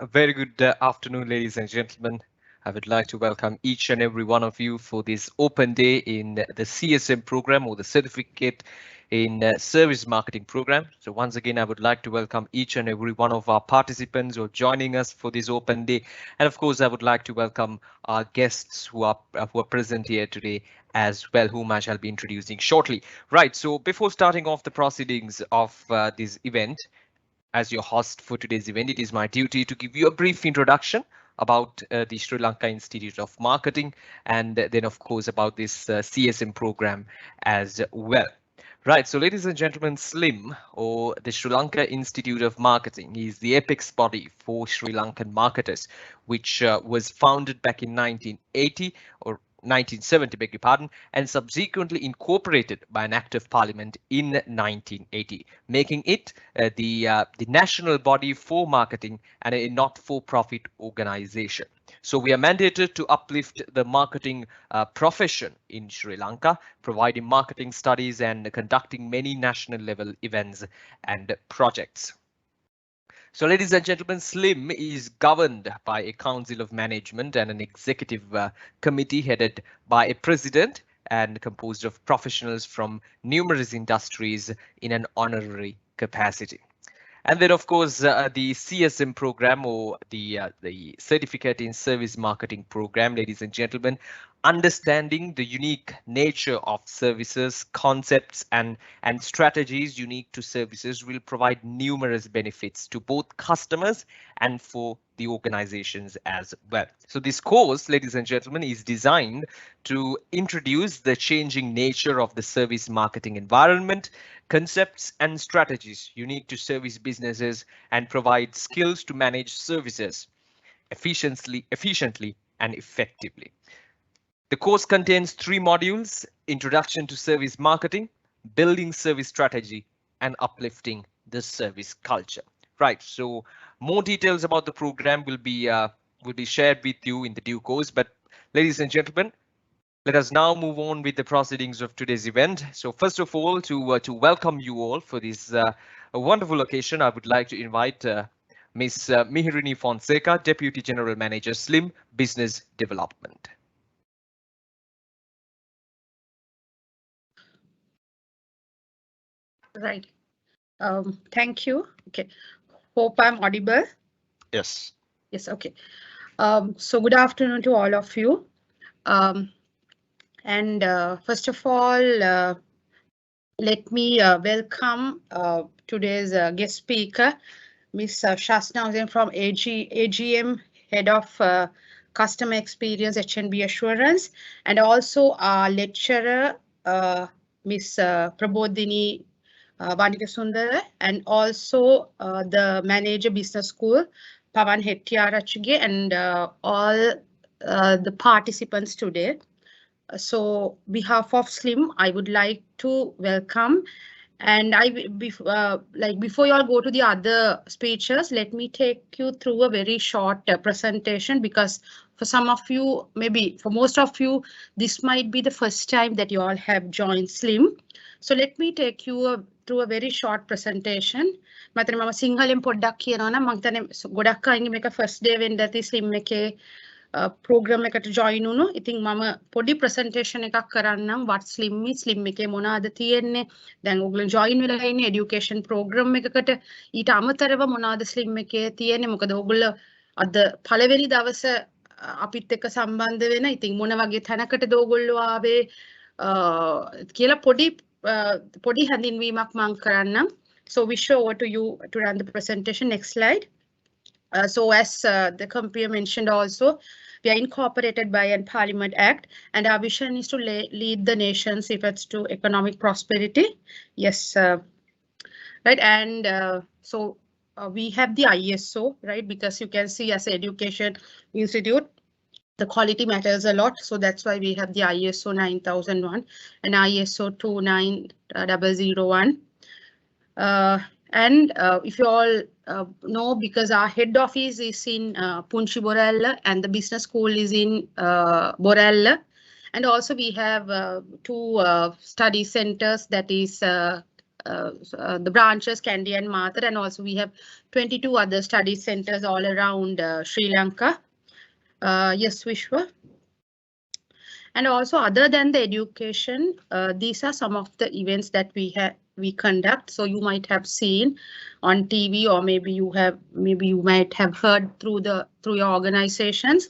A very good afternoon, ladies and gentlemen. I would like to welcome each and every one of you for this open day in the CSM program or the Certificate in Service Marketing program. So once again, I would like to welcome each and every one of our participants who are joining us for this open day. And of course, I would like to welcome our guests who are present here today as well, whom I shall be introducing shortly. Right, so before starting off the proceedings of this event, as your host for today's event, it is my duty to give you a brief introduction about the Sri Lanka Institute of Marketing and then, of course, about this CSM program as well. Right, so ladies and gentlemen, SLIM, or the Sri Lanka Institute of Marketing, is the apex body for Sri Lankan marketers, which was founded back in 1980 or 1970, beg your pardon, and subsequently incorporated by an act of parliament in 1980, making it the national body for marketing and a not-for-profit organization. So we are mandated to uplift the marketing profession in Sri Lanka, providing marketing studies and conducting many national level events and projects. So ladies and gentlemen, SLIM is governed by a council of management and an executive committee headed by a president and composed of professionals from numerous industries in an honorary capacity. And then, of course, the CSM program or the Certificate in Service Marketing program, ladies and gentlemen, understanding the unique nature of services, concepts and strategies unique to services will provide numerous benefits to both customers and for the organizations as well. So this course, ladies and gentlemen, is designed to introduce the changing nature of the service marketing environment, concepts and strategies unique to service businesses, and provide skills to manage services efficiently and effectively. The course contains 3 modules: Introduction to Service Marketing, Building Service Strategy, and Uplifting the Service Culture. Right, so more details about the program will be shared with you in the due course. But ladies and gentlemen, let us now move on with the proceedings of today's event. So first of all, to welcome you all for this wonderful occasion, I would like to invite Ms. Mihirini Fonseca, Deputy General Manager, SLIM Business Development. Right. Thank you. Okay. Hope I'm audible. Yes. Yes. Okay. So good afternoon to all of you. First of all, let me welcome today's guest speaker, Ms. Shaazna from AGM, Head of Customer Experience H&B Assurance, and also our lecturer, Ms. Prabodhini Vanikasundara, and also the manager business school, Pavan Hettiarachige, and all the participants today. So behalf of SLIM, I would like to welcome. And before you all go to the other speeches, let me take you through a very short presentation, because for some of you, maybe for most of you, this might be the first time that you all have joined SLIM. So let me take you through a very short presentation. මම සිංහලෙන් පොඩ්ඩක් කියනවා නම් මම හිතන්නේ ගොඩක් අය මේක first day වෙන්නදී SLIM එකේ program එකට join වුණු. ඉතින් මම පොඩි presentation එකක් කරන්නම් what SLIM එකේ මොනවද තියෙන්නේ. දැන් ඔයගොල්ලෝ join වෙලා ඉන්නේ education program එකකට. ඊට අමතරව මොනවද SLIM එකේ තියෙන්නේ. මොකද ඔයගොල්ලෝ අද පළවෙනි දවස අපිත් එක්ක සම්බන්ධ වෙන. ඉතින් මොන වගේ තැනකටද ඔයගොල්ලෝ ආවේ කියලා පොඩි හැඳින්වීමක් මම කරන්නම්. So we show over to you to run the presentation. Next slide. So as the computer mentioned also, we are incorporated by a Parliament Act, and our vision is to lead the nation's efforts to economic prosperity. Yes, right. And so we have the ISO, right? Because you can see as an education institute, the quality matters a lot. So that's why we have the ISO 9001 and ISO 29001. And if you all know, because our head office is in Punchi Borella and the business school is in Borella. And also we have 2 study centers, that is the branches, Kandy and Mathur, and also we have 22 other study centers all around Sri Lanka. Yes, Vishwa. And also, other than the education, these are some of the events that we conduct. So you might have seen on TV, or maybe you might have heard through your organizations,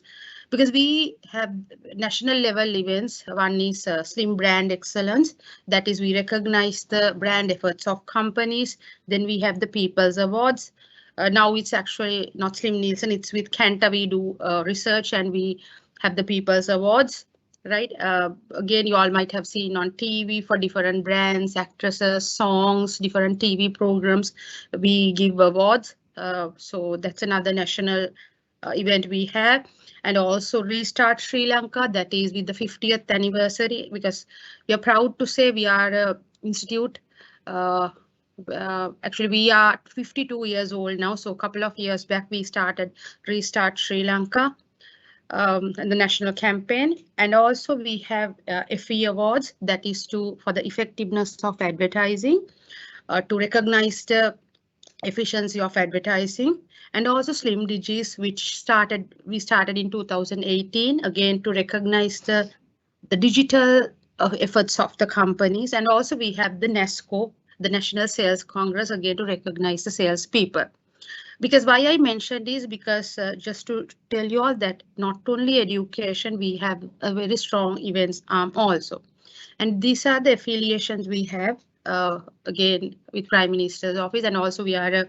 because we have national level events. One is Slim Brand Excellence. That is, we recognize the brand efforts of companies. Then we have the People's Awards. Now it's actually not Slim Nielsen, it's with Kanta. We do research and we have the People's Awards. Right. Again, you all might have seen on TV for different brands, actresses, songs, different TV programs. We give awards. So that's another national event we have. And also Restart Sri Lanka, that is with the 50th anniversary, because we are proud to say we are an institute. Actually, we are 52 years old now. So a couple of years back, we started Restart Sri Lanka. And the national campaign, and also we have FE awards, that is for the effectiveness of advertising, to recognize the efficiency of advertising, and also Slim Digis, which we started in 2018, again to recognize the digital efforts of the companies, and also we have the NESCO, the National Sales Congress, again to recognize the salespeople. Because why I mentioned is because just to tell you all that not only education, we have a very strong events arm also. And these are the affiliations we have, again, with Prime Minister's office, and also we are a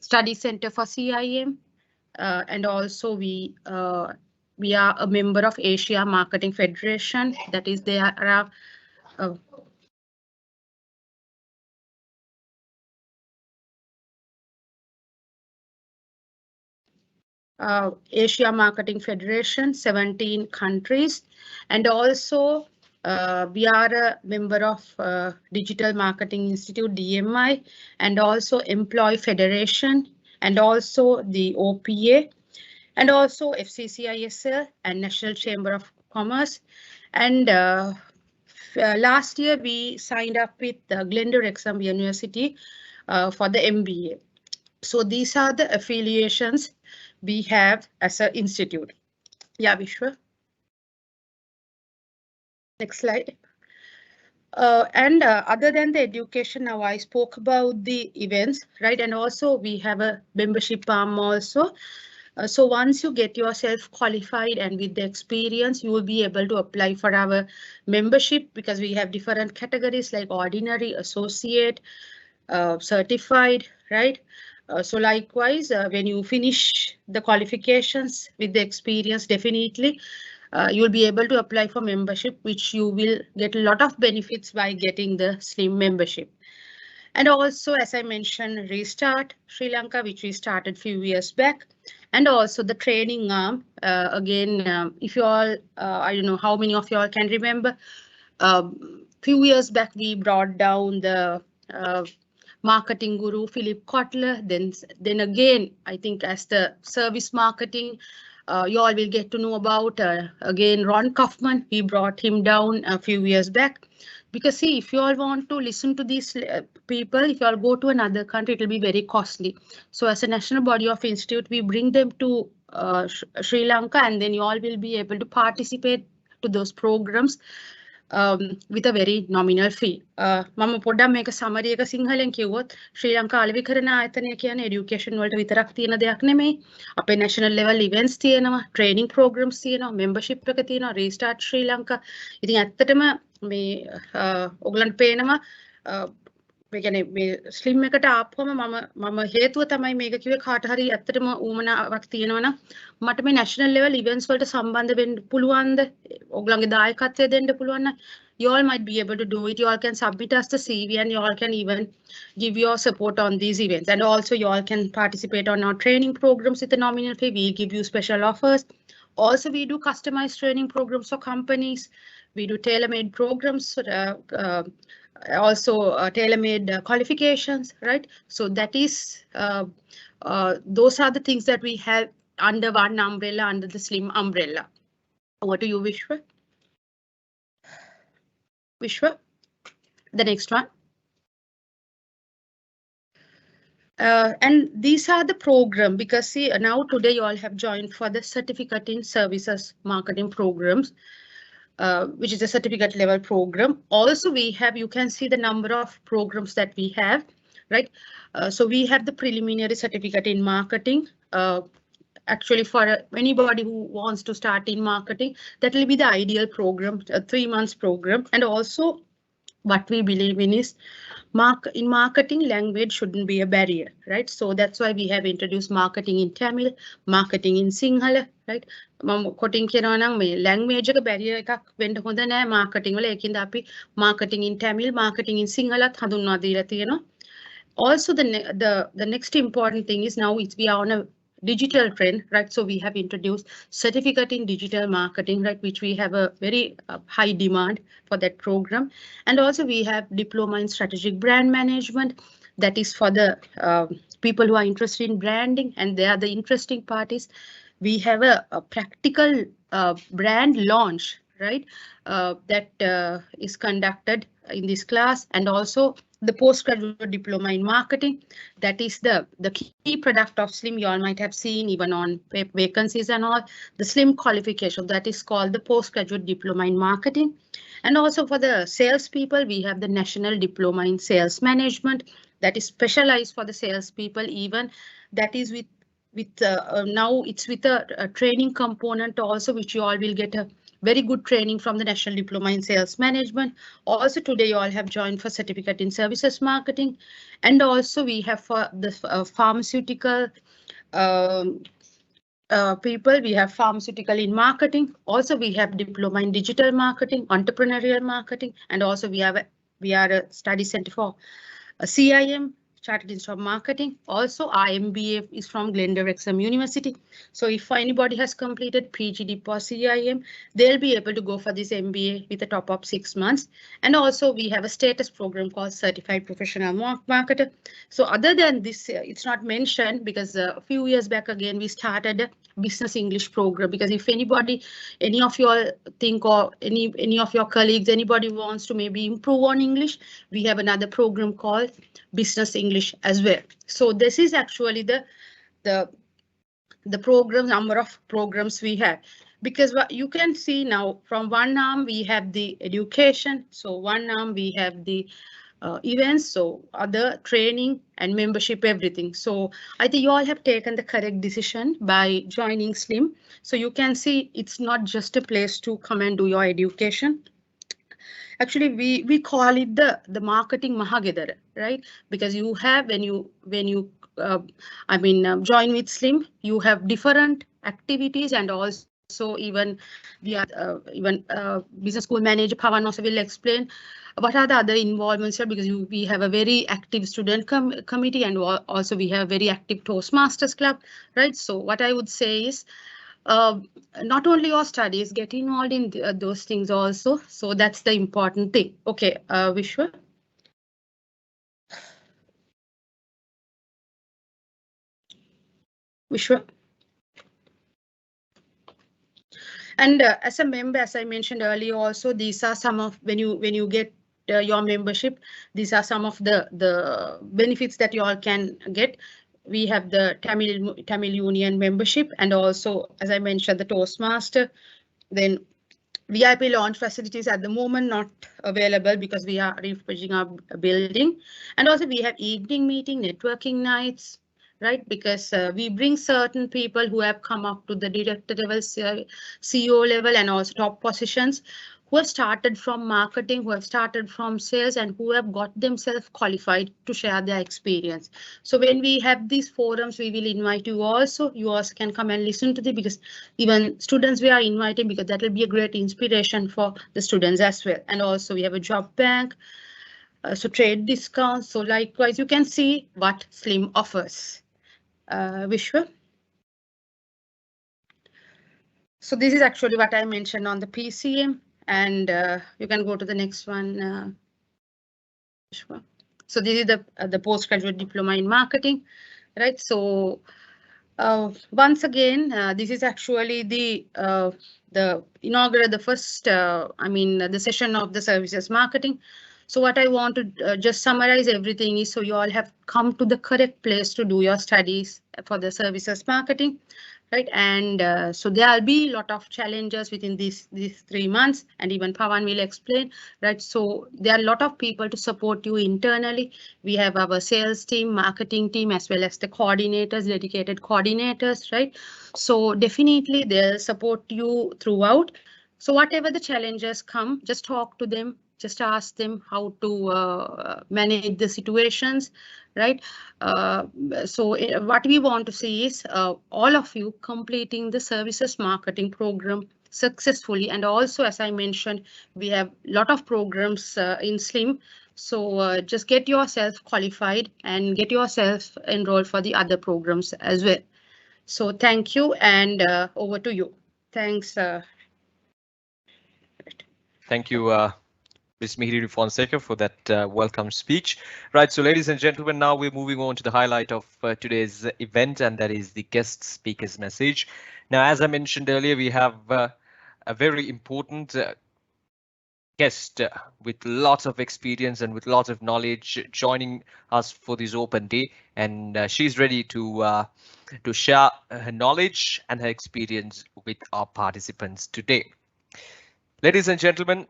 study center for CIM. And also we are a member of Asia Marketing Federation. That is, there are Asia Marketing Federation, 17 countries, and also we are a member of Digital Marketing Institute, DMI, and also Employee Federation, and also the OPA, and also FCCISL and National Chamber of Commerce. And last year we signed up with Glendale Wrexham University for the MBA. So these are the affiliations we have as an institute. Yeah, Vishwa. Next slide. And other than the education, now I spoke about the events, right? And also we have a membership arm also. So once you get yourself qualified and with the experience, you will be able to apply for our membership, because we have different categories like ordinary, associate, certified, right? So likewise, when you finish the qualifications with the experience, definitely you'll be able to apply for membership, which you will get a lot of benefits by getting the Slim membership. And also, as I mentioned, Restart Sri Lanka, which we started few years back, and also the training arm. Again, if you all, I don't know how many of you all can remember, few years back we brought down the marketing guru Philip Kotler. Then again, I think as the service marketing, you all will get to know about again Ron Kaufman. We brought him down a few years back. Because see, if you all want to listen to these people, if you all go to another country, it will be very costly. So as a national body of institute, we bring them to Sri Lanka, and then you all will be able to participate to those programs with a very nominal fee. මම පොඩ්ඩක් මේක summary එක සිංහලෙන් කිව්වොත් ශ්‍රී ලංකා අලෙවිකරණ ආයතනය කියන්නේ education වලට විතරක් තියෙන දෙයක් නෙමෙයි. අපේ national level events තියෙනවා, training programs තියෙනවා, membership එක තියෙනවා, restart ශ්‍රී ලංකා. ඉතින් ඇත්තටම මේ ඔයගලන්ට පේනවා මේ කියන්නේ මේ ස්ලිම් එකට ආපුවම මම හේතුව තමයි මේක කිව්වේ කාට හරි ඇත්තටම ඌමනාවක් තියෙනවා නම් මට මේ national level events වලට සම්බන්ධ වෙන්න පුළුවන්ද ඔයගලන්ගේ දායකත්වය දෙන්න පුළුවන් නම් you all might be able to do it. You all can submit us the CV, and you all can even give your support on these events. And also you all can participate on our training programs with a nominal fee. We give you special offers. Also, we do customized training programs for companies. We do tailor-made programs, also tailor-made qualifications, right? So that is, those are the things that we have under one umbrella, under the Slim umbrella. Over to you, Vishwa. Vishwa, the next one. And these are the program, because see, now today you all have joined for the certificate in services marketing programs, which is a certificate level program. Also, we have, you can see the number of programs that we have, right? So we have the preliminary certificate in marketing. Actually, for anybody who wants to start in marketing, that will be the ideal program, a 3 months program. And also what we believe in is in marketing, language shouldn't be a barrier, right? So that's why we have introduced marketing in Tamil, marketing in Sinhala, right? මම කොටින් කියනවා නම් මේ language එක barrier එකක් වෙන්න හොඳ නැහැ marketing වල. ඒකින්ද අපි marketing in Tamil, marketing in Sinhala හඳුන්වා දීලා තියෙනවා. Also, the next important thing is now we are on a digital trend, right? So we have introduced certificate in digital marketing, right, which we have a very high demand for that program. And also we have diploma in strategic brand management. That is for the people who are interested in branding, and they are the interesting parties. We have a practical brand launch, right, that is conducted in this class. And also the postgraduate diploma in marketing, that is the key product of SLIM. You all might have seen even on vacancies and all, the SLIM qualification, that is called the postgraduate diploma in marketing. And also for the sales people, we have the national diploma in sales management, that is specialized for the sales people. Even that is with now it's with a training component also, which you all will get a very good training from the National Diploma in Sales Management. Also today you all have joined for certificate in services marketing. And also we have for the pharmaceutical people, we have pharmaceutical in marketing. Also we have diploma in digital marketing, entrepreneurial marketing, and also we are a study center for CIM, Chartered Institute of Marketing. Also, our MBA is from Glendale Wrexham University. So if anybody has completed PGD or CIM, they'll be able to go for this MBA with a top of 6 months. And also we have a status program called Certified Professional Marketer. So other than this, it's not mentioned because a few years back again, we started a business English program, because if anybody, any of you all think, or any of your colleagues, anybody wants to maybe improve on English, we have another program called business English as well. So this is actually the program, number of programs we have, because what you can see now, from one arm we have the education, so one arm we have the events, so other training and membership, everything. So I think you all have taken the correct decision by joining SLIM. So you can see it's not just a place to come and do your education. Actually, we call it the marketing mahagedara, right? Because you have, when you join with SLIM, you have different activities, and also even we are business school manager Pawan also will explain what are the other involvements here, because we have a very active student committee, and also we have very active Toastmasters club, right? So what I would say is, not only your studies, get involved in those things also. So that's the important thing. Okay, Vishwa. And as a member, as I mentioned earlier, also these are some of, when you get your membership, these are some of the benefits that you all can get. We have the Tamil Union membership, and also, as I mentioned, the Toastmaster. Then VIP launch facilities at the moment not available because we are refurbishing our building. And also we have evening meeting, networking nights, right? Because we bring certain people who have come up to the director level, CEO level, and also top positions, who have started from marketing, who have started from sales, and who have got themselves qualified to share their experience. So when we have these forums, we will invite you also. You also can come and listen to them, because even students we are inviting, because that will be a great inspiration for the students as well. And also we have a job bank, so trade discounts. So likewise, you can see what SLIM offers. Vishwa. So this is actually what I mentioned on the PCM. And you can go to the next one. So this is the postgraduate diploma in marketing, right? So once again, this is actually the inaugural, the first, the session of the services marketing. So what I want to just summarize everything is, so you all have come to the correct place to do your studies for the services marketing, right? And so there'll be a lot of challenges within these 3 months, and even Pawan will explain, right? So there are a lot of people to support you internally. We have our sales team, marketing team, as well as the coordinators, dedicated coordinators, right? So definitely they'll support you throughout. So whatever the challenges come, just talk to them, just ask them how to manage the situations, right? So what we want to see is all of you completing the services marketing program successfully. And also, as I mentioned, we have a lot of programs in SLIM. So just get yourself qualified and get yourself enrolled for the other programs as well. So thank you, and over to you. Thanks. Thank you, Ms. Mihiri Fonseca, for that welcome speech. Right, so ladies and gentlemen, now we're moving on to the highlight of today's event, and that is the guest speaker's message. Now, as I mentioned earlier, we have a very important guest with lots of experience and with lots of knowledge joining us for this open day, and she's ready to share her knowledge and her experience with our participants today. Ladies and gentlemen,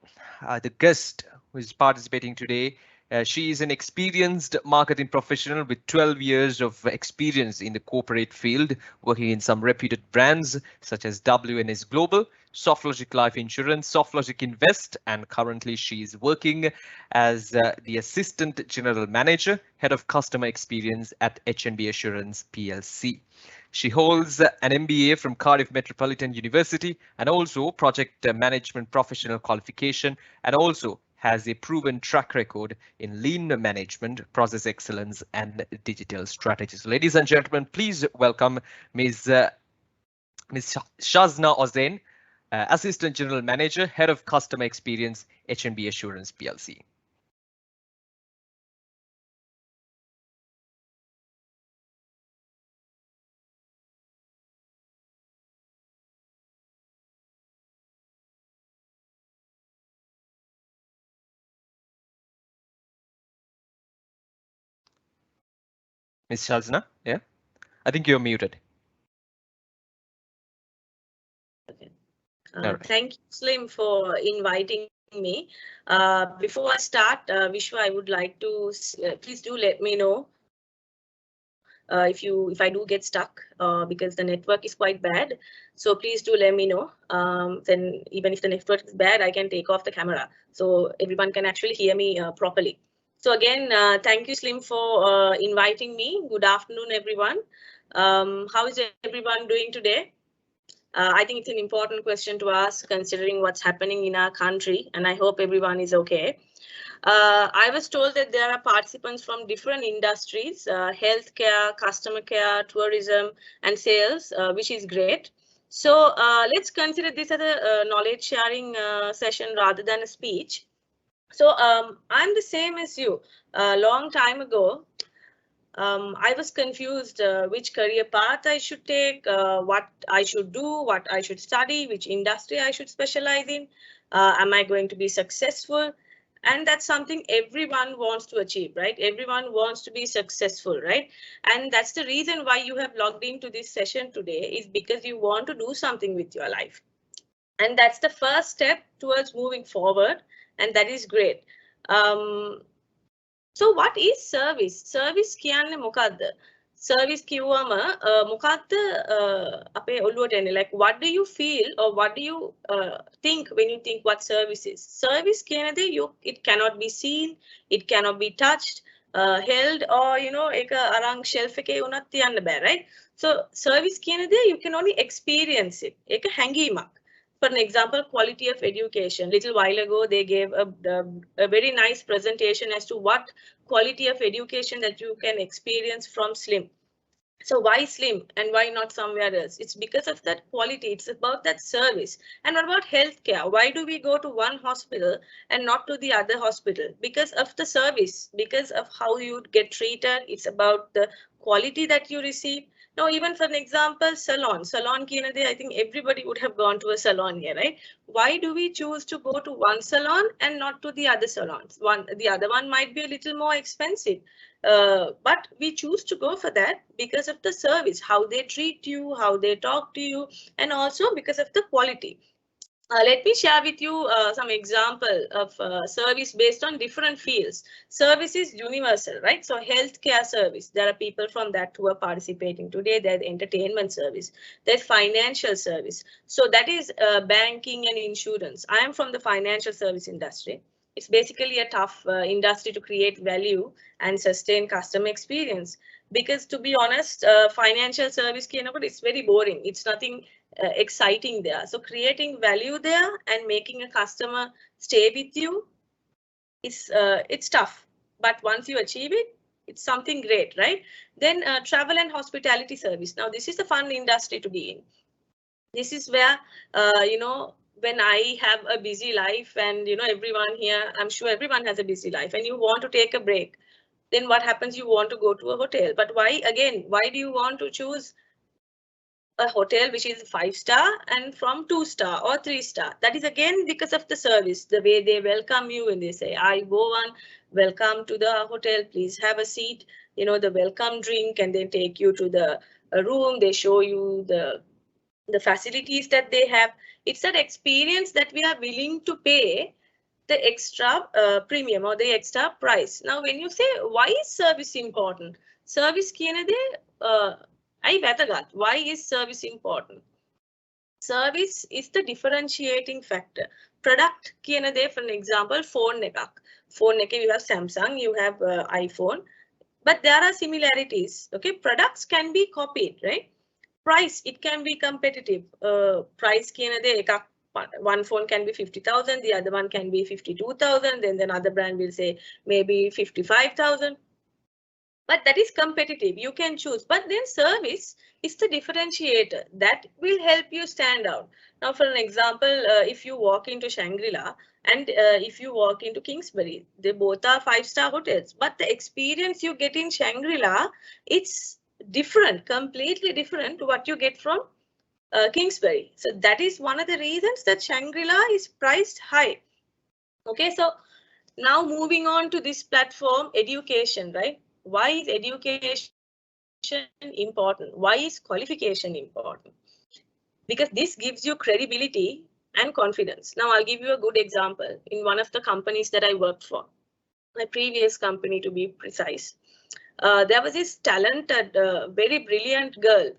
the guest who is participating today, she is an experienced marketing professional with 12 years of experience in the corporate field, working in some reputed brands such as WNS Global, SoftLogic Life Insurance, SoftLogic Invest, and currently she is working as the Assistant General Manager, Head of Customer Experience at HNB Assurance PLC. She holds an MBA from Cardiff Metropolitan University and also project management professional qualification, and also has a proven track record in lean management, process excellence, and digital strategies. Ladies and gentlemen, please welcome Ms. Shaazna Ossen, Assistant General Manager, Head of Customer Experience, HNB Assurance PLC. Ms. Shaazna, yeah, I think you're muted. Okay. Right. Thank you, Slim, for inviting me. Before I start, Vishwa, I would like to please do let me know if I do get stuck because the network is quite bad. So please do let me know. Then even if the network is bad, I can take off the camera so everyone can actually hear me properly. So again, thank you, Slim, for inviting me. Good afternoon, everyone. How is everyone doing today? I think it's an important question to ask considering what's happening in our country, and I hope everyone is okay. I was told that there are participants from different industries, healthcare, customer care, tourism, and sales, which is great. So let's consider this as a knowledge sharing session rather than a speech. So I'm the same as you. A long time ago, I was confused which career path I should take, what I should do, what I should study, which industry I should specialize in. Am I going to be successful? And that's something everyone wants to achieve, right? Everyone wants to be successful, right? And that's the reason why you have logged into this session today, is because you want to do something with your life. And that's the first step towards moving forward. And that is great. So what is service? Service කියන්නේ මොකද්ද? Service කිව්වම මොකද්ද අපේ ඔළුවට එන්නේ? Like what do you feel or what do you think when you think what service is? Service කියන දේ it cannot be seen, it cannot be touched, held, or ඒක අරන් shelf එකේ උනත් තියන්න බෑ, right? So service කියන දේ you can only experience it. ඒක හැඟීමක්. For an example, quality of education. Little while ago, they gave a very nice presentation as to what quality of education that you can experience from SLIM. So why SLIM and why not somewhere else? It's because of that quality. It's about that service. And what about healthcare? Why do we go to one hospital and not to the other hospital? Because of the service, because of how you get treated. It's about the quality that you receive. Now, even for an example, salon kinade, I think everybody would have gone to a salon here, right? Why do we choose to go to one salon and not to the other salons? The other one might be a little more expensive, but we choose to go for that because of the service, how they treat you, how they talk to you, and also because of the quality. Let me share with you some example of service based on different fields. Service is universal, right? So healthcare service, there are people from that who are participating today. There's entertainment service, there's financial service. So that is banking and insurance. I am from the financial service industry. It's basically a tough industry to create value and sustain customer experience. Because to be honest, financial service, it's very boring. It's nothing exciting there. So creating value there and making a customer stay with you is it's tough. But once you achieve it, it's something great, right? Then travel and hospitality service. Now this is a fun industry to be in. This is where when I have a busy life, and everyone here, I'm sure everyone has a busy life, and you want to take a break, then what happens? You want to go to a hotel. But why do you want to choose a hotel which is 5-star and from 2-star or 3-star? That is again because of the service, the way they welcome you, and they say, I go on, welcome to the hotel, please have a seat, the welcome drink, and then take you to the room. They show you the facilities that they have. It's that experience that we are willing to pay the extra premium or the extra price. Now, when you say, why is service important? Service why is service important? Service is the differentiating factor. Product for an example, phone you have Samsung, you have iPhone, but there are similarities. Okay, products can be copied, right? Price, it can be competitive. Price one phone can be 50,000, the other one can be 52,000, then another brand will say maybe 55,000. But that is competitive, you can choose. But then service is the differentiator that will help you stand out. Now, for an example, if you walk into Shangri-La and if you walk into Kingsbury, they both are 5-star hotels, but the experience you get in Shangri-La, it's different, completely different to what you get from Kingsbury. So that is one of the reasons that Shangri-La is priced high. Okay, so now moving on to this platform, education, right? Why is education important? Why is qualification important? Because this gives you credibility and confidence. Now, I'll give you a good example. In one of the companies that I worked for, my previous company to be precise, there was this talented, very brilliant girl.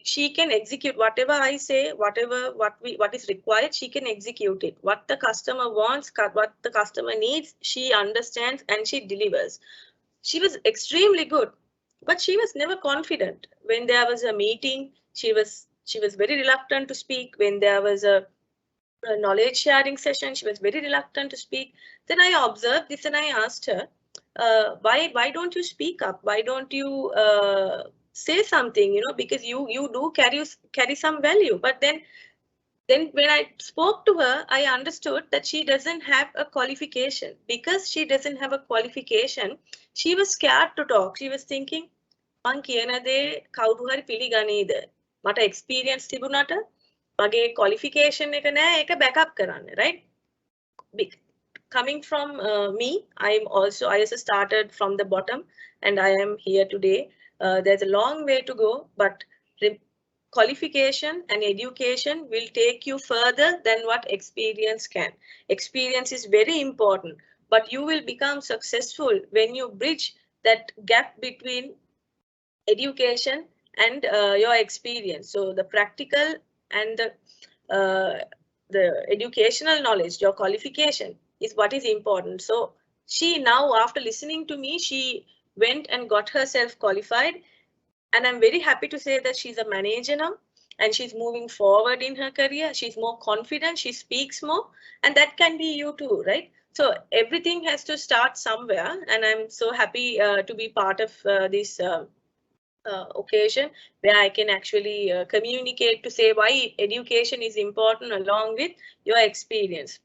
She can execute whatever I say, what is required, she can execute it. What the customer wants, what the customer needs, she understands and she delivers. She was extremely good, but she was never confident. When there was a meeting, she was very reluctant to speak. When there was a knowledge sharing session, she was very reluctant to speak. Then I observed this and I asked her, why don't you speak up? Why don't you say something? Because you do carry some value. But then when I spoke to her, I understood that she doesn't have a qualification. Because she doesn't have a qualification, she was scared to talk. She was thinking, මං කියන දේ කවුරු හරි පිළිගනීද? මට experience තිබුණාට මගේ qualification එක නෑ ඒක backup කරන්න, right? Coming from me, I also started from the bottom and I am here today. There's a long way to go, but qualification and education will take you further than what experience can. Experience is very important, but you will become successful when you bridge that gap between education and your experience. So the practical and the educational knowledge, your qualification is what is important. So she now, after listening to me, she went and got herself qualified. And I'm very happy to say that she's a manager now and she's moving forward in her career. She's more confident, she speaks more, and that can be you too, right? So everything has to start somewhere. And I'm so happy to be part of this occasion where I can actually communicate to say why education is important along with your experience.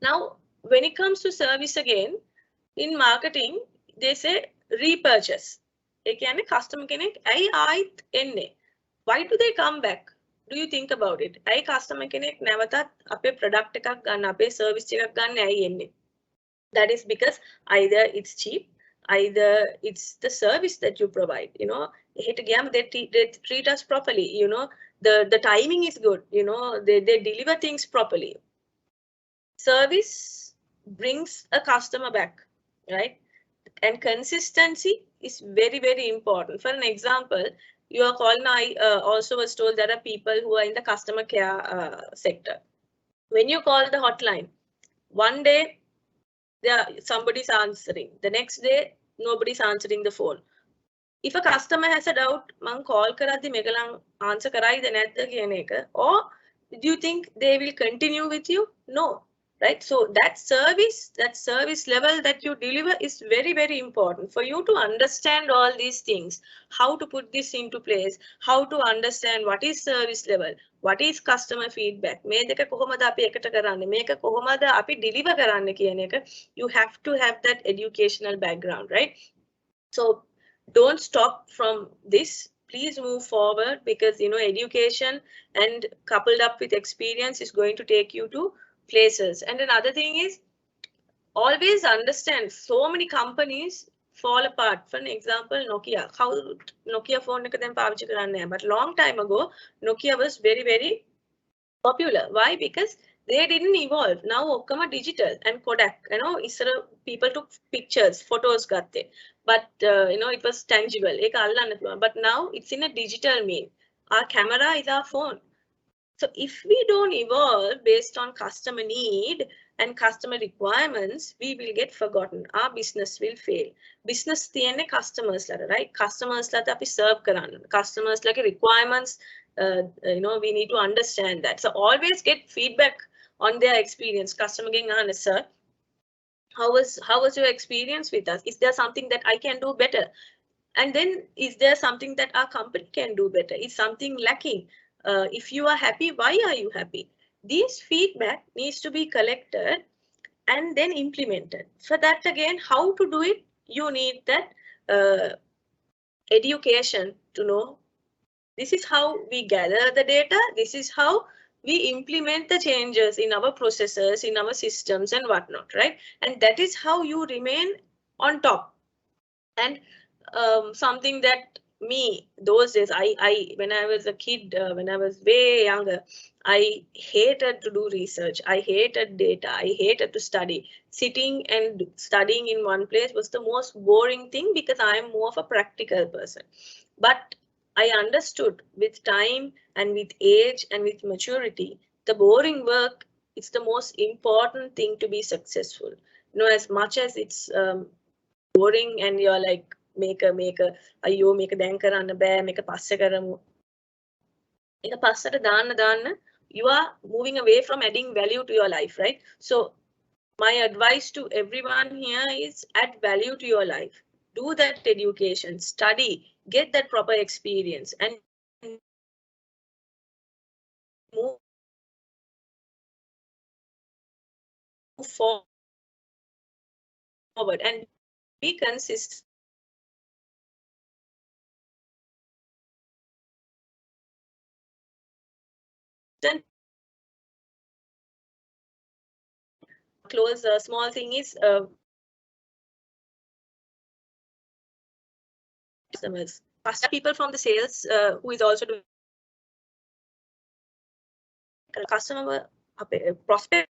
Now, when it comes to service again, in marketing, they say repurchase. ඒ කියන්නේ customer කෙනෙක් ඇයි ආයිත් එන්නේ? Why do they come back? Do you think about it? ඇයි customer කෙනෙක් නැවතත් අපේ product එකක් ගන්න, අපේ service එකක් ගන්න ඇයි එන්නේ? That is because either it's cheap, either it's the service that you provide. You know, they treat us properly. You know, the timing is good. You know, they deliver things properly. Service brings a customer back, right? And consistency is very, very important. For an example, you are calling, I also was told there are people who are in the customer care sector. When you call the hotline, one day somebody's answering, the next day nobody's answering the phone. If a customer has a doubt, man call karaddi megalang answer karayida නැද්ද කියන එක, or do you think they will continue with you? No. Right, so that service level that you deliver is very, very important for you to understand all these things, how to put this into place, how to understand what is service level, what is customer feedback, මේ දෙක කොහොමද අපි එකට කරන්නේ, මේක කොහොමද අපි deliver කරන්න කියන එක. You have to have that educational background, right? So don't stop from this. Please move forward, because you know education and coupled up with experience is going to take you to places. And another thing is, always understand, so many companies fall apart. For an example, Nokia. How Nokia phone එක දැන් පාවිච්චි කරන්නේ නැහැ, but long time ago Nokia was very, very popular. Why? Because they didn't evolve. Now okkama digital and Kodak. You know, people took pictures, photos gatte, but you know, it was tangible. ඒක අල්ලන්න පුළුවන්. But now it's in a digital mean. Our camera is our phone. So if we don't evolve based on customer need and customer requirements, we will get forgotten. Our business will fail. Business තියන්නේ customers ලට, right? Customers ලට අපි serve කරන්න. Customers ලගේ requirements, you know, we need to understand that. So always get feedback on their experience. Customer ගෙන් අහන්න, sir, how was your experience with us? Is there something that I can do better? And then is there something that our company can do better? Is something lacking? If you are happy, why are you happy? This feedback needs to be collected and then implemented. For that, again, how to do it? You need that education to know. This is how we gather the data. This is how we implement the changes in our processes, in our systems and whatnot, right? And that is how you remain on top. And something that those days, when I was a kid, when I was way younger, I hated to do research. I hated data. I hated to study. Sitting and studying in one place was the most boring thing, because I am more of a practical person. But I understood with time and with age and with maturity, the boring work is the most important thing to be successful. You know, as much as it's boring and you're like, make a අයියෝ මේක දැන් කරන්න බෑ, මේක පස්සේ කරමු, ඒක පස්සට දාන්න you are moving away from adding value to your life, right? So my advice to everyone here is add value to your life. Do that education, study, get that proper experience, and move forward and be consistent. Close small thing is customers. People from the sales who is also doing customer prospect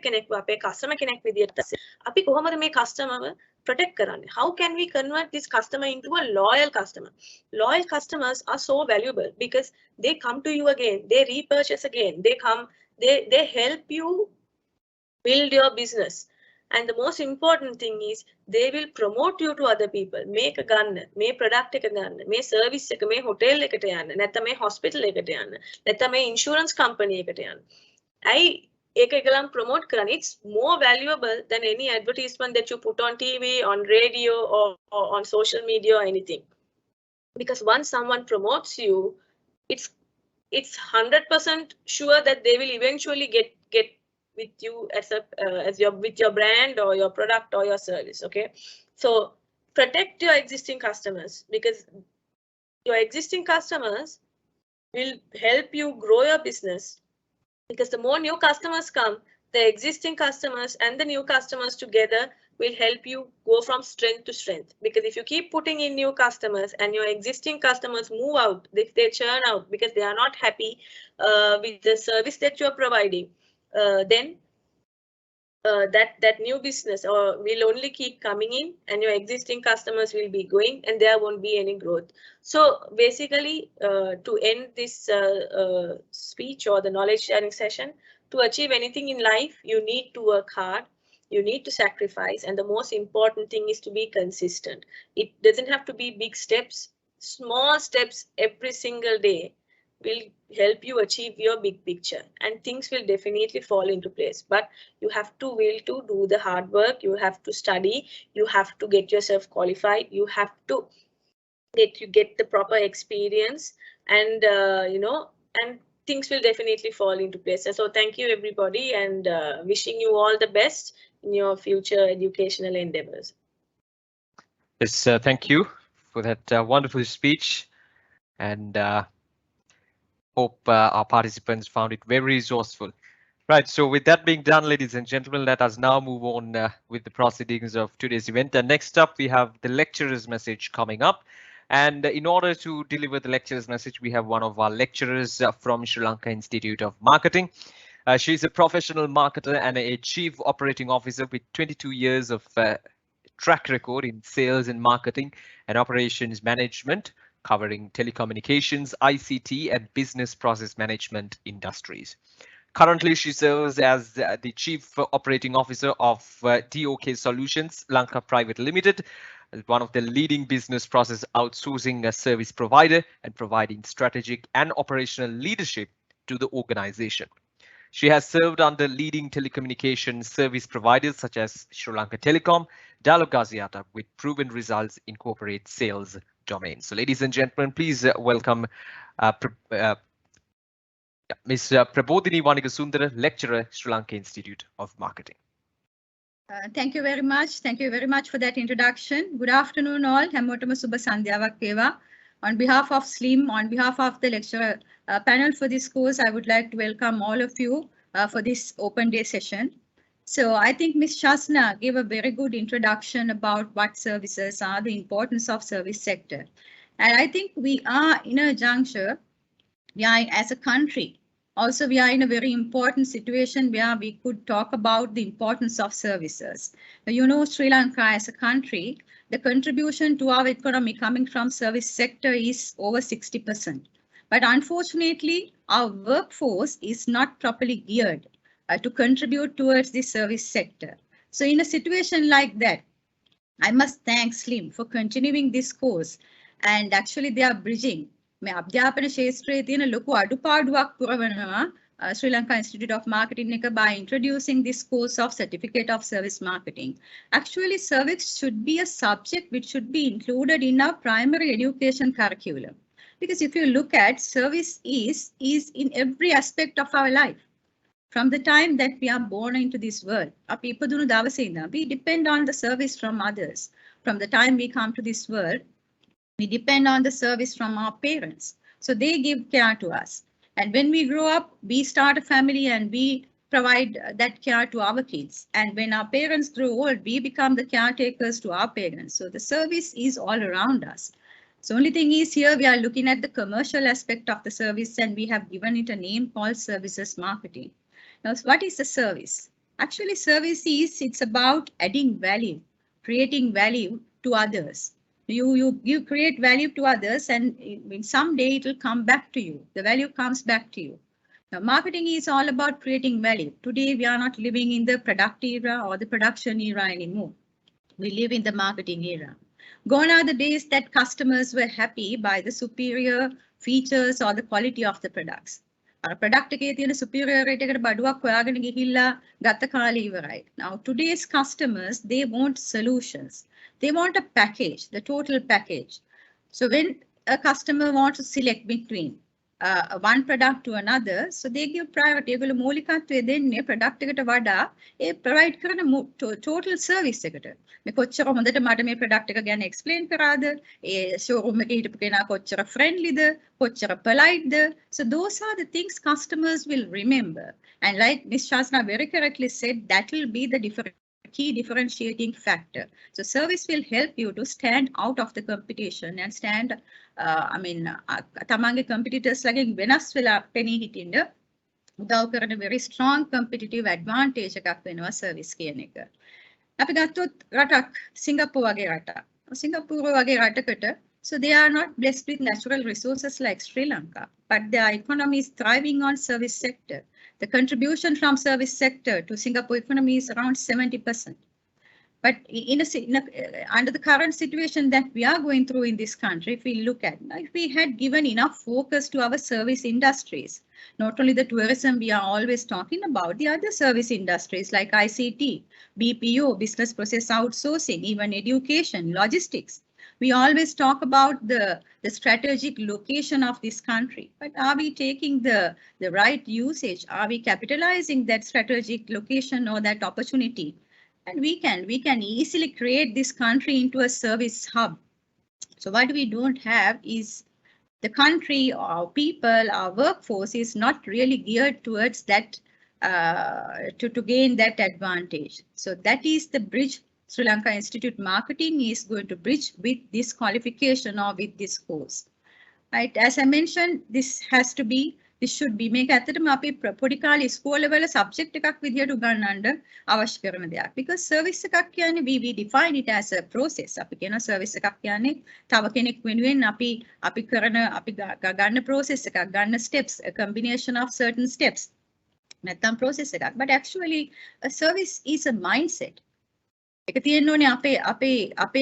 කෙනෙක් අපේ customer කෙනෙක් විදියට අපි කොහොමද මේ customer protect කරන්නේ? How can we convert this customer into a loyal customer? Loyal customers are so valuable because they come to you again, they repurchase again, they help you build your business. And the most important thing is they will promote you to other people. මේක ගන්න, මේ product එක ගන්න, මේ service එක, මේ hotel එකට යන්න, නැත්නම් මේ hospital එකට යන්න, නැත්නම් මේ insurance company එකට යන්න. ඇයි ඒක එකලම් promote කරන්නේ? It's more valuable than any advertisement that you put on TV, on radio, or on social media or anything. Because once someone promotes you, it's 100% sure that they will eventually get with you as with your brand or your product or your service. Okay, so protect your existing customers, because your existing customers will help you grow your business, because the more new customers come, the existing customers and the new customers together will help you go from strength to strength. Because if you keep putting in new customers and your existing customers move out, if they churn out because they are not happy with the service that you are providing, then that new business will only keep coming in, and your existing customers will be going, and there won't be any growth. So basically, to end this speech or the knowledge sharing session, to achieve anything in life, you need to work hard, you need to sacrifice, and the most important thing is to be consistent. It doesn't have to be big steps. Small steps every single day will help you achieve your big picture, and things will definitely fall into place. But you have to will to do the hard work, you have to study, you have to get yourself qualified, you have to get the proper experience, and and things will definitely fall into place. So thank you everybody, and wishing you all the best in your future educational endeavors. Yes, thank you for that wonderful speech, and hope our participants found it very resourceful. Right, so with that being done, ladies and gentlemen, let us now move on with the proceedings of today's event. And next up, we have the lecturer's message coming up. And in order to deliver the lecturer's message, we have one of our lecturers from Sri Lanka Institute of Marketing. She's a professional marketer and a chief operating officer with 22 years of track record in sales and marketing and operations management, covering telecommunications, ICT, and business process management industries. Currently, she serves as the Chief Operating Officer of DOK Solutions Lanka Private Limited, one of the leading business process outsourcing service provider, and providing strategic and operational leadership to the organization. She has served under leading telecommunication service providers such as Sri Lanka Telecom, Dialog Axiata, with proven results in corporate sales domain. So, ladies and gentlemen, please welcome Ms. Prabodhini Vanigasundara, lecturer, Sri Lanka Institute of Marketing. Thank you very much. Thank you very much for that introduction. Good afternoon, all. Hammotama Suba Sandhyawak Weva. On behalf of SLIM, on behalf of the lecturer panel for this course, I would like to welcome all of you for this open day session. So I think Ms. Shaazna gave a very good introduction about what services are, the importance of service sector. And I think we are in a juncture, we are as a country, also we are in a very important situation where we could talk about the importance of services. You know, Sri Lanka as a country, the contribution to our economy coming from service sector is over 60%. But unfortunately, our workforce is not properly geared to contribute towards the service sector. So in a situation like that, I must thank SLIM for continuing this course, and actually they are bridging මේ අධ්‍යාපන ශාස්ත්‍රයේ තියෙන ලොකු අඩුපාඩුවක් පුරවනවා Sri Lanka Institute of Marketing එක by introducing this course of Certificate of Service Marketing. Actually, service should be a subject which should be included in our primary education curriculum. Because if you look at, service is in every aspect of our life. From the time that we are born into this world, we depend on the service from others. From the time we come to this world, we depend on the service from our parents. So they give care to us. And when we grow up, we start a family and we provide that care to our kids. And when our parents grow old, we become the caretakers to our parents. So the service is all around us. So only thing is here we are looking at the commercial aspect of the service, and we have given it a name called services marketing. Now, what is the service? Actually, service it's about adding value, creating value to others. You create value to others, and someday it will come back to you. The value comes back to you. Now, marketing is all about creating value. Today, we are not living in the product era or the production era anymore. We live in the marketing era. Gone are the days that customers were happy by the superior features or the quality of the products. Our product එකේ තියෙන superiority එකට බඩුවක් හොයාගෙන ගිහිල්ලා ගත්ත කාලේ ඉවරයි. Now today's customers, they want solutions. They want a package, the total package. So when a customer wants to select between one product to another. So they give priority. ඒගොල්ලෝ මූලිකත්වය දෙන්නේ product එකට වඩා ඒ provide කරන total service එකට. මේ කොච්චර හොඳට මට මේ product එක ගැන explain කරාද? ඒ showroom එකේ හිටපු කෙනා කොච්චර friendlyද? කොච්චර politeද? So those are the things customers will remember. And like Ms. Shaazna very correctly said, that will be the key differentiating factor. So service will help you to stand out of the competition and stand, තමන්ගේ competitors ලගෙන් වෙනස් වෙලා පෙනී හිටින්න උදව් කරන very strong competitive advantage එකක් වෙනවා service කියන එක. අපි ගත්තොත් රටක් සිංගප්පූරු වගේ රටක්. සිංගප්පූරු වගේ රටකට so they are not blessed with natural resources like Sri Lanka, but their economy is thriving on service sector. The contribution from service sector to Singapore economy is around 70%. But under the current situation that we are going through in this country, if we look at, if we had given enough focus to our service industries, not only the tourism we are always talking about, the other service industries like ICT, BPO, business process outsourcing, even education, logistics. We always talk about the strategic location of this country, but are we taking the right usage? Are we capitalizing that strategic location or that opportunity? And we can easily create this country into a service hub. So what we don't have is the country, our people, our workforce is not really geared towards that to gain that advantage. So that is the bridge Sri Lanka Institute Marketing is going to bridge with this qualification or with this course. Right, as I mentioned, this should be මේක ඇත්තටම අපි පොඩි කාලේ ඉස්කෝලේ වල subject එකක් විදියට උගන්වන්න අවශ්‍ය කරන දෙයක්. Because service එකක් කියන්නේ we define it as a process. අපි කියන service එකක් කියන්නේ තව කෙනෙක් වෙනුවෙන් අපි ගන්න process එකක්, ගන්න steps, a combination of certain steps. නැත්නම් process එකක්. But actually a service is a mindset. එක තියෙන්න ඕනේ අපේ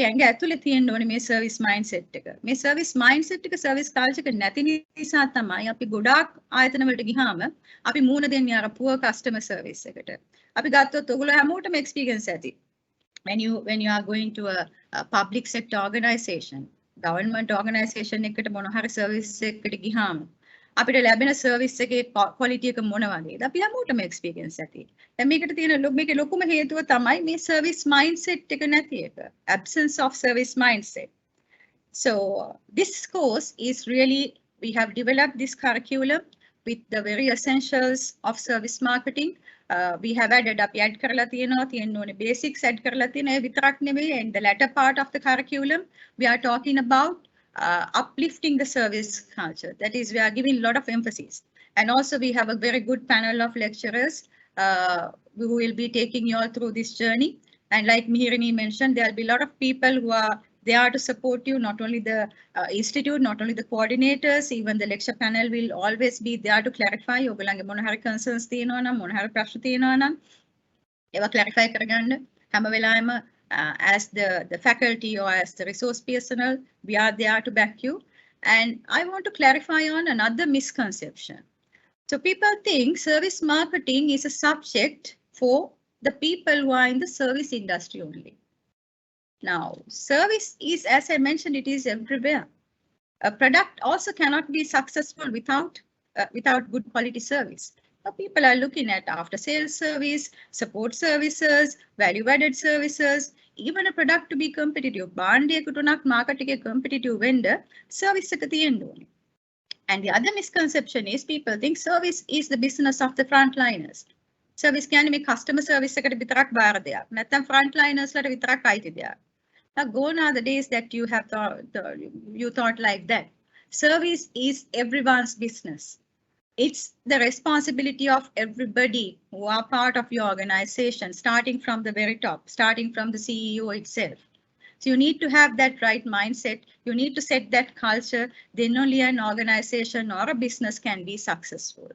ඇඟ ඇතුලේ තියෙන්න ඕනේ මේ service mindset එක. මේ service mindset එක service culture එක නැති නිසා තමයි අපි ගොඩාක් ආයතන වලට ගියාම අපි මූණ දෙන්නේ අර poor customer service එකට. අපි ගත්තොත් ඔයගොල්ලෝ හැමෝටම experience ඇති. When you are going to a public sector organization, government organization එකට මොන හරි service එකකට ගියාම අපිට ලැබෙන service එකේ quality එක මොන වගේද? අපි හැමෝටම experience ඇති. දැන් මේකට තියෙන මේකේ ලොකුම හේතුව තමයි මේ service mindset එක නැති එක. Absence of service mindset. So this course is really, we have developed this curriculum with the very essentials of service marketing. We have added අපි add කරලා තියෙන්න ඕනේ basics add කරලා තියෙන ඒ විතරක් නෙවෙයි, and the latter part of the curriculum we are talking about uplifting the service culture. That is, we are giving a lot of emphasis. And also we have a very good panel of lecturers who will be taking you all through this journey. And like Mihirini mentioned, there will be a lot of people who are there to support you, not only the institute, not only the coordinators, even the lecture panel will always be there to clarify. ඔයගොල්ලන්ගේ මොන හරි concerns තියෙනවා නම්, මොන හරි ප්‍රශ්න තියෙනවා නම් ඒවා clarify කරගන්න හැම වෙලාවෙම as the faculty or as the resource personnel, we are there to back you. And I want to clarify on another misconception. So people think service marketing is a subject for the people who are in the service industry only. Now, service is, as I mentioned, it is everywhere. A product also cannot be successful without good quality service. People are looking at after sales service, support services, value added services, even a product to be competitive. Bandeyekutunak market එක competitive vendor service එක තියෙන්න ඕනේ. And the other misconception is people think service is the business of the frontliners. Service කියන්නේ මේ customer service එකට විතරක් බාර දෙයක්. නැත්නම් frontliners ලට විතරක් අයිති දෙයක්. Now gone are the days that you have you thought like that. Service is everyone's business. It's the responsibility of everybody who are part of your organization, starting from the very top, starting from the CEO itself. So you need to have that right mindset. You need to set that culture. Then only an organization or a business can be successful.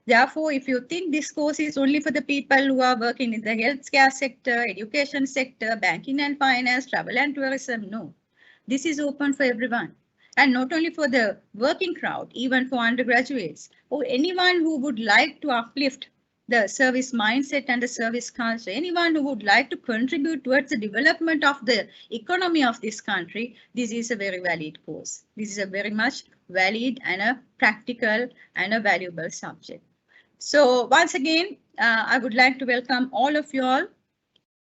Therefore, if you think this course is only for the people who are working in the healthcare sector, education sector, banking and finance, travel and tourism, no. This is open for everyone. And not only for the working crowd, even for undergraduates or anyone who would like to uplift the service mindset and the service culture, anyone who would like to contribute towards the development of the economy of this country, this is a very valid course. This is a very much valid and a practical and a valuable subject. So once again, I would like to welcome all of you all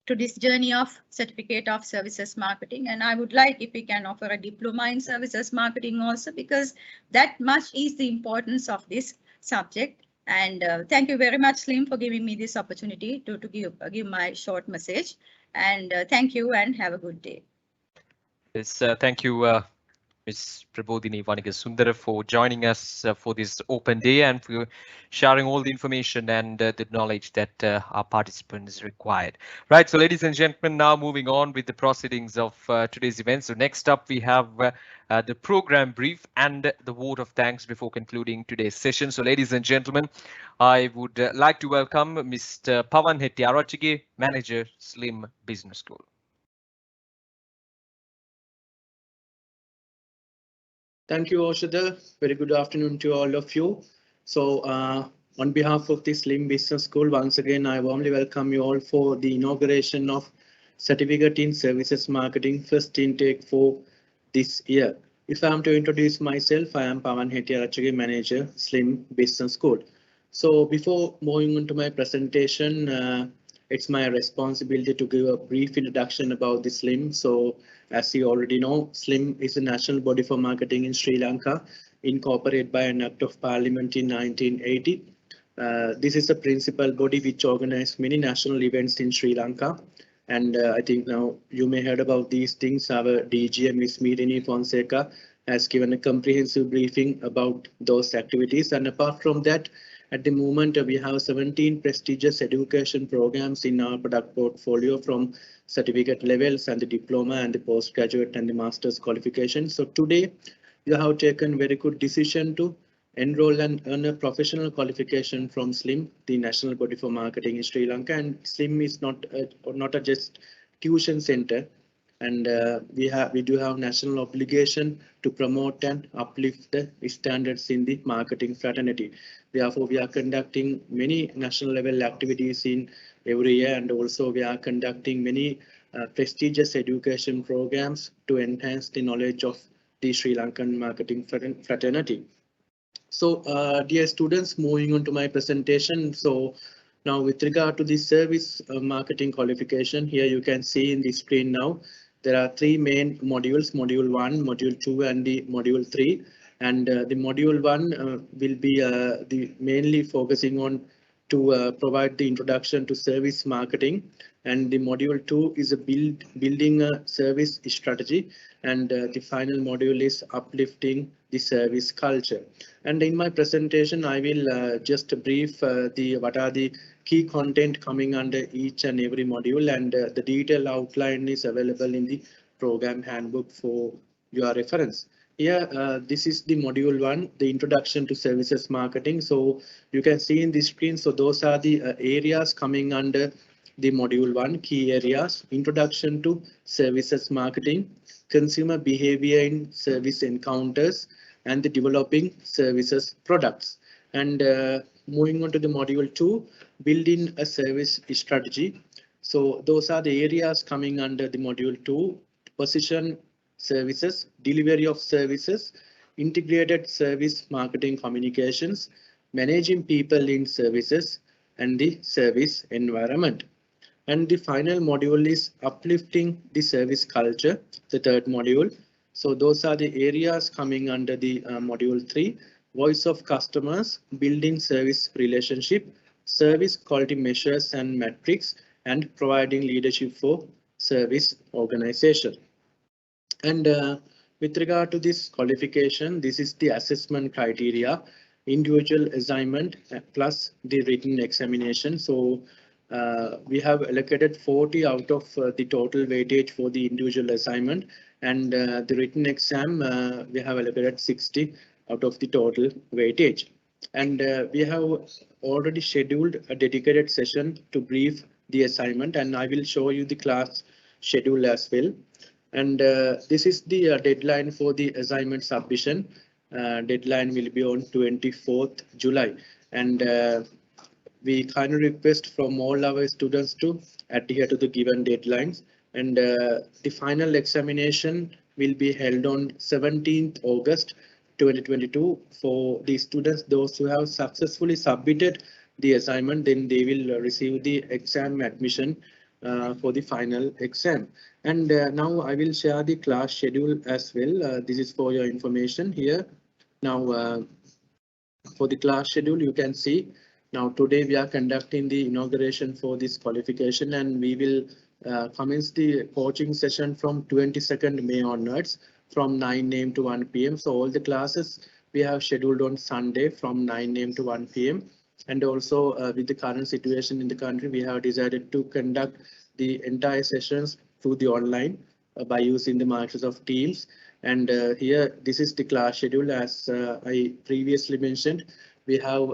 to this journey of Certificate of Services Marketing. And I would like if we can offer a diploma in services marketing also, because that much is the importance of this subject. And thank you very much, Slim, for giving me this opportunity to give my short message. And thank you and have a good day. Yes, thank you, Ms. Prabodhini Vanigasundara, for joining us for this open day and for sharing all the information and the knowledge that our participants required. Right, so ladies and gentlemen, now moving on with the proceedings of today's event. So next up, we have the program brief and the vote of thanks before concluding today's session. So ladies and gentlemen, I would like to welcome Mr. Pawan Hettiarachige, Manager, Slim Business School. Thank you, Oshada. Very good afternoon to all of you. So on behalf of the Slim Business School, once again, I warmly welcome you all for the inauguration of Certificate in Services Marketing first intake for this year. If I am to introduce myself, I am Pawan Hettiarachige, Manager, Slim Business School. So before moving on to my presentation, it's my responsibility to give a brief introduction about the Slim. So as you already know, Slim is a national body for marketing in Sri Lanka, incorporated by an Act of Parliament in 1980. This is a principal body which organizes many national events in Sri Lanka. And I think now you may heard about these things. Our DGM, Ms. Mirini Fonseca, has given a comprehensive briefing about those activities. And apart from that, at the moment, we have 17 prestigious education programs in our product portfolio, from certificate levels and the diploma and the postgraduate and the master's qualification. So today, you have taken very good decision to enroll and earn a professional qualification from Slim, the national body for marketing in Sri Lanka. And Slim is not a just tuition center. And we do have national obligation to promote and uplift the standards in the marketing fraternity. Therefore, we are conducting many national level activities in every year, and also we are conducting many prestigious education programs to enhance the knowledge of the Sri Lankan marketing fraternity. So, dear students, moving on to my presentation. So, now with regard to the service marketing qualification, here you can see in the screen now, there are three main modules, module 1, module 2, and the module 3. And the module 1 will be mainly focusing on to provide the introduction to service marketing. And the module 2 is building a service strategy. And the final module is uplifting the service culture. And in my presentation, I will just brief what are the key content coming under each and every module, and the detailed outline is available in the program handbook for your reference. Here, this is the module 1, the introduction to services marketing. So you can see in the screen, so those are the areas coming under the module 1, key areas: introduction to services marketing, consumer behavior in service encounters, and the developing services products. And moving on to the module 2, building a service strategy. So those are the areas coming under the module 2: position services, delivery of services, integrated service marketing communications, managing people in services, and the service environment. And the final module is uplifting the service culture, the third module. So those are the areas coming under the module 3: voice of customers, building service relationship, service quality measures and metrics, and providing leadership for service organization. And with regard to this qualification, this is the assessment criteria: individual assignment plus the written examination. So we have allocated 40 out of the total weightage for the individual assignment, and the written exam we have allocated 60 out of the total weightage. And we have already scheduled a dedicated session to brief the assignment, and I will show you the class schedule as well. And this is the deadline for the assignment submission. Deadline will be on 24th July. And we kindly request from all our students to adhere to the given deadlines. And the final examination will be held on 17th August 2022. For the students, those who have successfully submitted the assignment, then they will receive the exam admission for the final exam. And now I will share the class schedule as well. This is for your information here. Now, for the class schedule, you can see now today we are conducting the inauguration for this qualification, and we will commence the coaching session from 22nd May onwards from 9 a.m. to 1 p.m. So all the classes we have scheduled on Sunday from 9 a.m. to 1 p.m. And also with the current situation in the country, we have decided to conduct the entire sessions through the online by using the Microsoft Teams. And here, this is the class schedule. As I previously mentioned, we have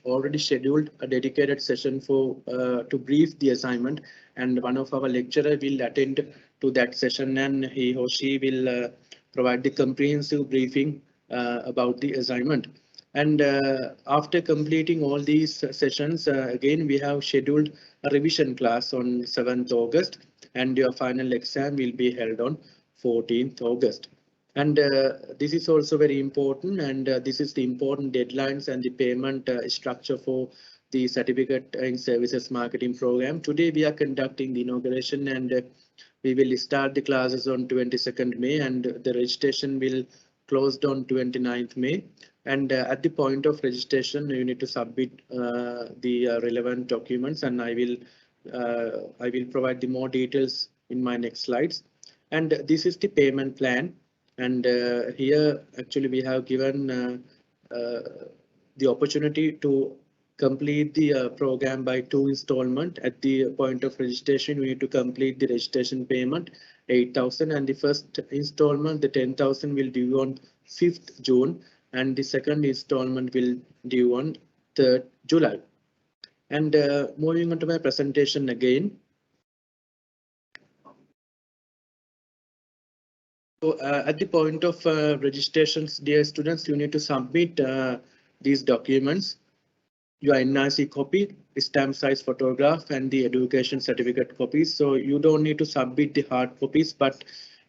already scheduled a dedicated session for to brief the assignment, and one of our lecturer will attend to that session, and he or she will provide the comprehensive briefing about the assignment. And after completing all these sessions, again, we have scheduled a revision class on 7th August, and your final exam will be held on 14th August. And this is also very important, and this is the important deadlines and the payment structure for the certificate in services marketing program. Today we are conducting the inauguration, and we will start the classes on 22nd May, and the registration will close on 29th May. And at the point of registration, you need to submit the relevant documents, and I will provide the more details in my next slides. And this is the payment plan. And here, actually, we have given the opportunity to complete the program by 2 installments. At the point of registration, we need to complete the registration payment, 8,000, and the first installment, the 10,000, will due on 5th June, and the second installment will due on 3rd July. And moving on to my presentation again. So at the point of registrations, dear students, you need to submit these documents: your NIC copy, stamp size photograph, and the education certificate copies. So you don't need to submit the hard copies, but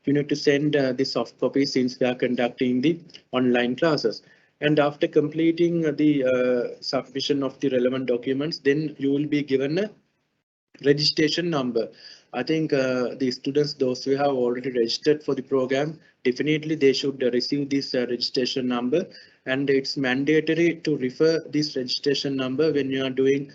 you need to send the soft copies since we are conducting the online classes. And after completing the submission of the relevant documents, then you will be given a registration number. I think the students, those who have already registered for the program, definitely they should receive this registration number, and it's mandatory to refer this registration number when you are doing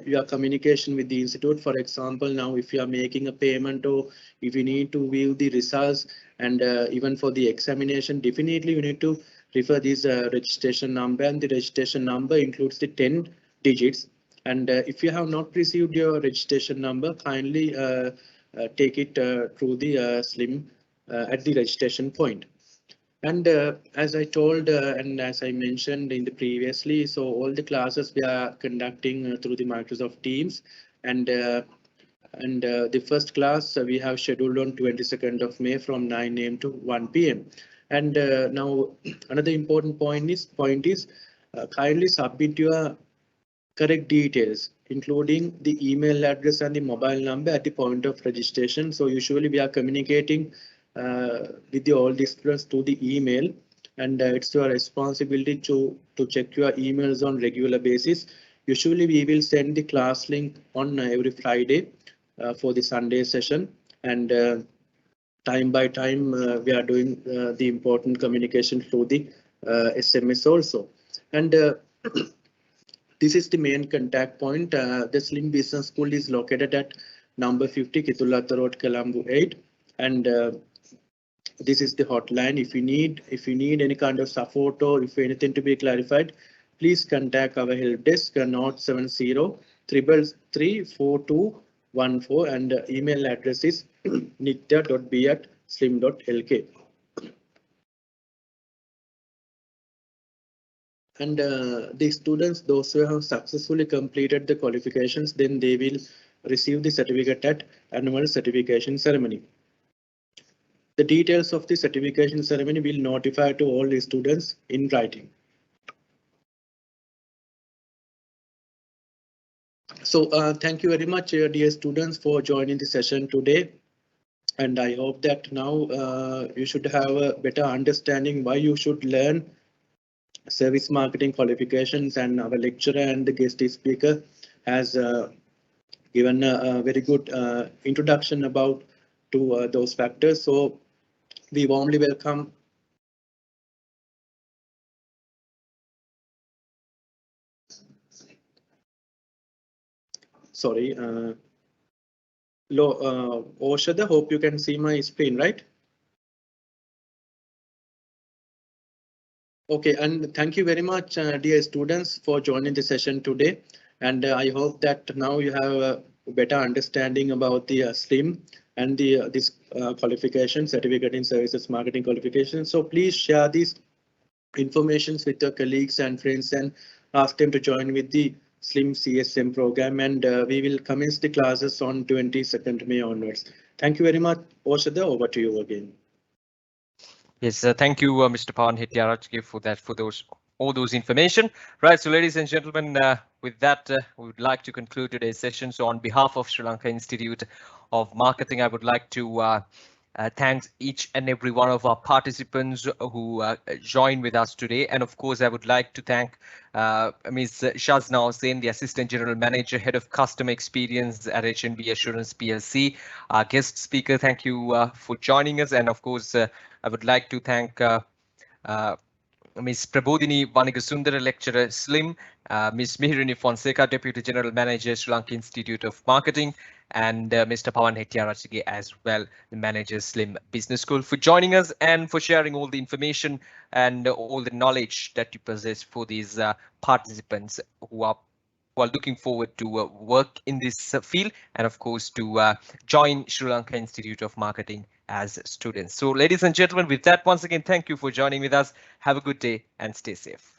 your communication with the institute. For example, now if you are making a payment, or if you need to view the results, and even for the examination, definitely you need to refer this registration number, and the registration number includes the 10 digits. And if you have not received your registration number, kindly take it through the SLIM at the registration point. And as I told and as I mentioned in the previously, so all the classes we are conducting through the Microsoft Teams, and the first class we have scheduled on 22nd of May from 9 a.m. to 1 p.m. And now another important point is kindly submit your correct details, including the email address and the mobile number at the point of registration. So usually we are communicating with all the students through the email, and it's your responsibility to check your emails on regular basis. Usually we will send the class link on every Friday for the Sunday session, and time by time we are doing the important communication through the SMS also. And this is the main contact point. The SLIM Business School is located at number 50 Kitulata Road, Colombo 8, and this is the hotline. If you need any kind of support, or if anything to be clarified, please contact our help desk 070 333 4214, and email address is nitya.b@slim.lk. And the students, those who have successfully completed the qualifications, then they will receive the certificate at annual certification ceremony. The details of the certification ceremony will notify to all the students in writing. So thank you very much, dear students, for joining the session today. And I hope that now you should have a better understanding why you should learn service marketing qualifications, and our lecturer and the guest speaker has given a very good introduction about to those factors. So we warmly welcome Oshada, hope you can see my screen, right? Okay, and thank you very much, dear students, for joining the session today. And I hope that now you have a better understanding about the SLIM and the this qualification, certificate in services marketing qualification. So please share these informations with your colleagues and friends and ask them to join with the SLIM CSM program, and we will commence the classes on 22nd May onwards. Thank you very much. Oshada, over to you again. Yes, thank you, Mr. Pawan Hettiarachke, for that, for all those information. Right, so ladies and gentlemen, with that, we would like to conclude today's session. So on behalf of Sri Lanka Institute of Marketing, I would like to thank each and every one of our participants who joined with us today. And of course, I would like to thank Ms. Shaazna Ossen, the Assistant General Manager, Head of Customer Experience at HNB Assurance PLC. Our guest speaker, thank you for joining us. And of course, I would like to thank Ms. Prabodhini Vanigasundara, Lecturer SLIM, Ms. Mihirini Fonseca, Deputy General Manager, Sri Lanka Institute of Marketing, and Mr. Pawan Hettiarachke as well, the Manager SLIM Business School, for joining us and for sharing all the information and all the knowledge that you possess for these participants who are looking forward to work in this field, and of course to join Sri Lanka Institute of Marketing as students. So ladies and gentlemen, with that, once again, thank you for joining with us. Have a good day and stay safe.